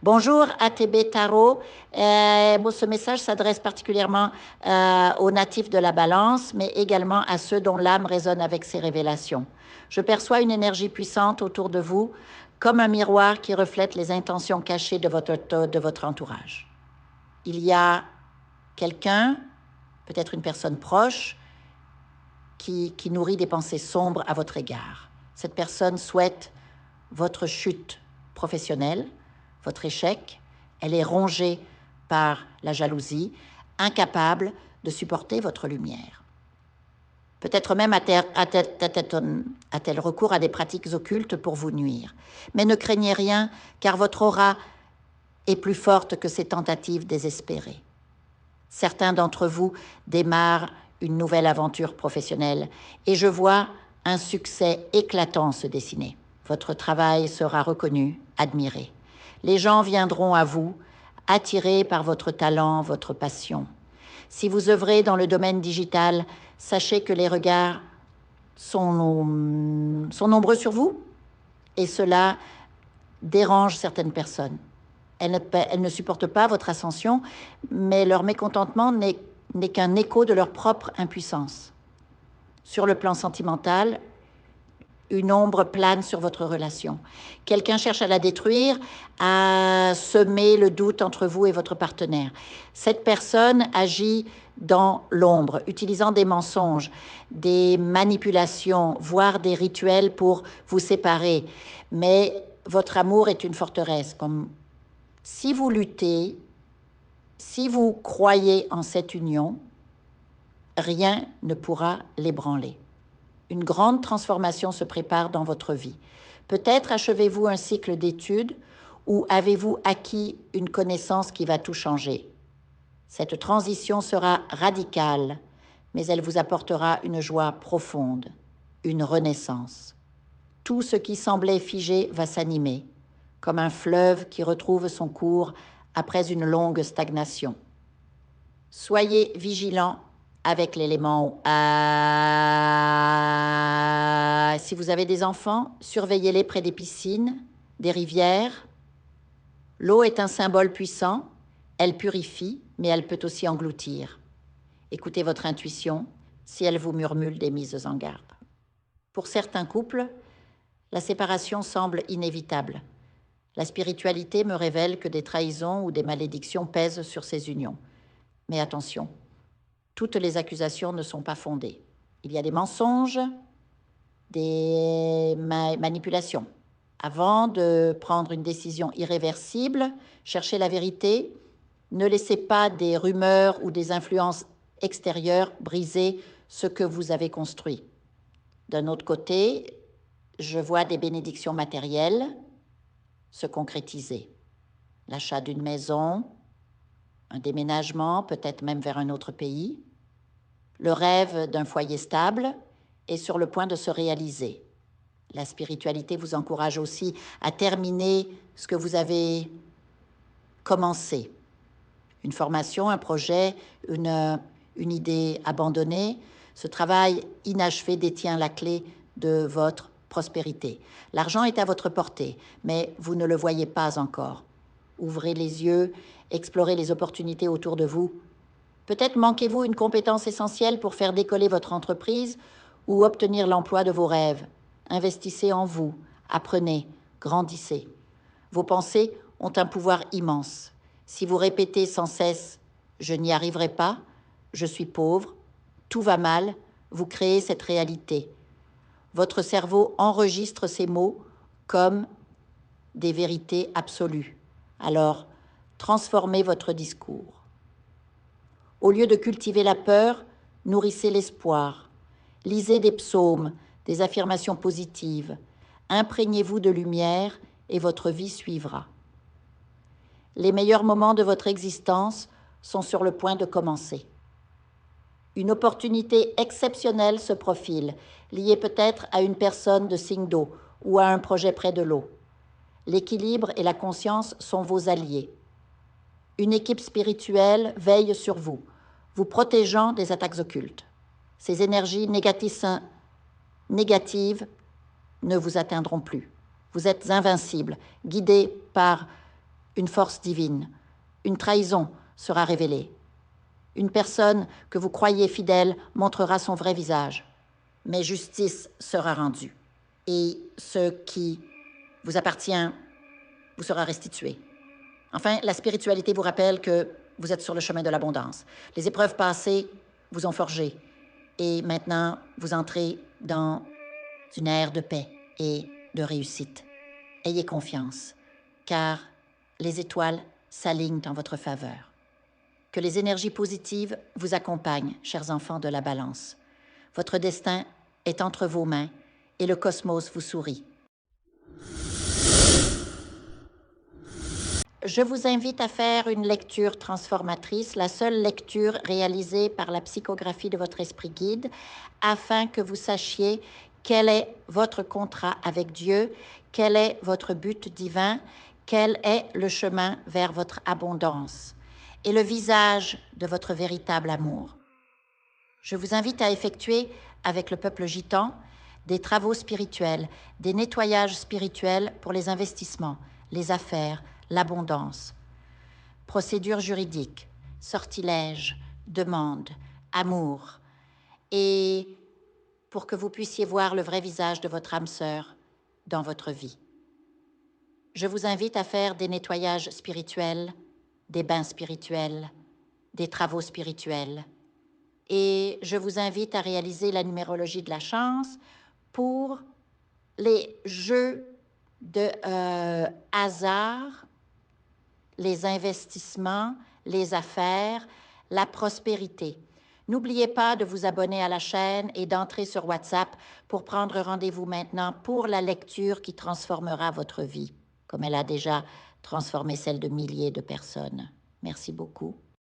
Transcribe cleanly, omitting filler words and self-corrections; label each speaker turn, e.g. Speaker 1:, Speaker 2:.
Speaker 1: Bonjour ATB Tarot. Ce message s'adresse particulièrement aux natifs de la Balance, mais également à ceux dont l'âme résonne avec ces révélations. Je perçois une énergie puissante autour de vous, comme un miroir qui reflète les intentions cachées de votre entourage. Il y a quelqu'un, peut-être une personne proche, qui nourrit des pensées sombres à votre égard. Cette personne souhaite votre chute professionnelle, votre échec. Elle est rongée par la jalousie, incapable de supporter votre lumière. Peut-être même a-t-elle recours à des pratiques occultes pour vous nuire. Mais ne craignez rien, car votre aura est plus forte que ces tentatives désespérées. Certains d'entre vous démarrent une nouvelle aventure professionnelle et je vois un succès éclatant se dessiner. Votre travail sera reconnu, admiré. Les gens viendront à vous, attirés par votre talent, votre passion. Si vous œuvrez dans le domaine digital, sachez que les regards sont nombreux sur vous et cela dérange certaines personnes. Elles ne supportent pas votre ascension, mais leur mécontentement n'est qu'un écho de leur propre impuissance. Sur le plan sentimental, une ombre plane sur votre relation. Quelqu'un cherche à la détruire, à semer le doute entre vous et votre partenaire. Cette personne agit dans l'ombre, utilisant des mensonges, des manipulations, voire des rituels pour vous séparer. Mais votre amour est une forteresse. Comme si vous luttez, si vous croyez en cette union, rien ne pourra l'ébranler. Une grande transformation se prépare dans votre vie. Peut-être achevez-vous un cycle d'études ou avez-vous acquis une connaissance qui va tout changer. Cette transition sera radicale, mais elle vous apportera une joie profonde, une renaissance. Tout ce qui semblait figé va s'animer, comme un fleuve qui retrouve son cours après une longue stagnation. Soyez vigilants avec l'élément. Si vous avez des enfants, surveillez-les près des piscines, des rivières. L'eau est un symbole puissant. Elle purifie, mais elle peut aussi engloutir. Écoutez votre intuition si elle vous murmure des mises en garde. Pour certains couples, la séparation semble inévitable. La spiritualité me révèle que des trahisons ou des malédictions pèsent sur ces unions. Mais attention, toutes les accusations ne sont pas fondées. Il y a des mensonges, des manipulations. Avant de prendre une décision irréversible, cherchez la vérité. Ne laissez pas des rumeurs ou des influences extérieures briser ce que vous avez construit. D'un autre côté, je vois des bénédictions matérielles se concrétiser. L'achat d'une maison, un déménagement, peut-être même vers un autre pays. Le rêve d'un foyer stable est sur le point de se réaliser. La spiritualité vous encourage aussi à terminer ce que vous avez commencé. Une formation, un projet, une idée abandonnée. Ce travail inachevé détient la clé de votre prospérité. L'argent est à votre portée, mais vous ne le voyez pas encore. Ouvrez les yeux, explorez les opportunités autour de vous. Peut-être manquez-vous une compétence essentielle pour faire décoller votre entreprise ou obtenir l'emploi de vos rêves. Investissez en vous, apprenez, grandissez. Vos pensées ont un pouvoir immense. Si vous répétez sans cesse « je n'y arriverai pas »,« je suis pauvre »,« tout va mal », vous créez cette réalité. Votre cerveau enregistre ces mots comme des vérités absolues. Alors, transformez votre discours. Au lieu de cultiver la peur, nourrissez l'espoir. Lisez des psaumes, des affirmations positives. Imprégnez-vous de lumière et votre vie suivra. Les meilleurs moments de votre existence sont sur le point de commencer. Une opportunité exceptionnelle se profile, liée peut-être à une personne de signe d'eau ou à un projet près de l'eau. L'équilibre et la conscience sont vos alliés. Une équipe spirituelle veille sur vous, vous protégeant des attaques occultes. Ces énergies négatives ne vous atteindront plus. Vous êtes invincible, guidé par une force divine, une trahison sera révélée. Une personne que vous croyez fidèle montrera son vrai visage, mais justice sera rendue. Et ce qui vous appartient vous sera restitué. Enfin, la spiritualité vous rappelle que vous êtes sur le chemin de l'abondance. Les épreuves passées vous ont forgé et maintenant vous entrez dans une ère de paix et de réussite. Ayez confiance, car les étoiles s'alignent en votre faveur. Que les énergies positives vous accompagnent, chers enfants de la Balance. Votre destin est entre vos mains et le cosmos vous sourit. Je vous invite à faire une lecture transformatrice, la seule lecture réalisée par la psychographie de votre esprit guide, afin que vous sachiez quel est votre contrat avec Dieu, quel est votre but divin, quel est le chemin vers votre abondance et le visage de votre véritable amour. Je vous invite à effectuer avec le peuple gitan des travaux spirituels, des nettoyages spirituels pour les investissements, les affaires, l'abondance. Procédures juridiques, sortilèges, demandes, amour. Et pour que vous puissiez voir le vrai visage de votre âme sœur dans votre vie. Je vous invite à faire des nettoyages spirituels, des bains spirituels, des travaux spirituels. Et je vous invite à réaliser la numérologie de la chance pour les jeux de hasard, les investissements, les affaires, la prospérité. N'oubliez pas de vous abonner à la chaîne et d'entrer sur WhatsApp pour prendre rendez-vous maintenant pour la lecture qui transformera votre vie, comme elle a déjà transformé celle de milliers de personnes. Merci beaucoup.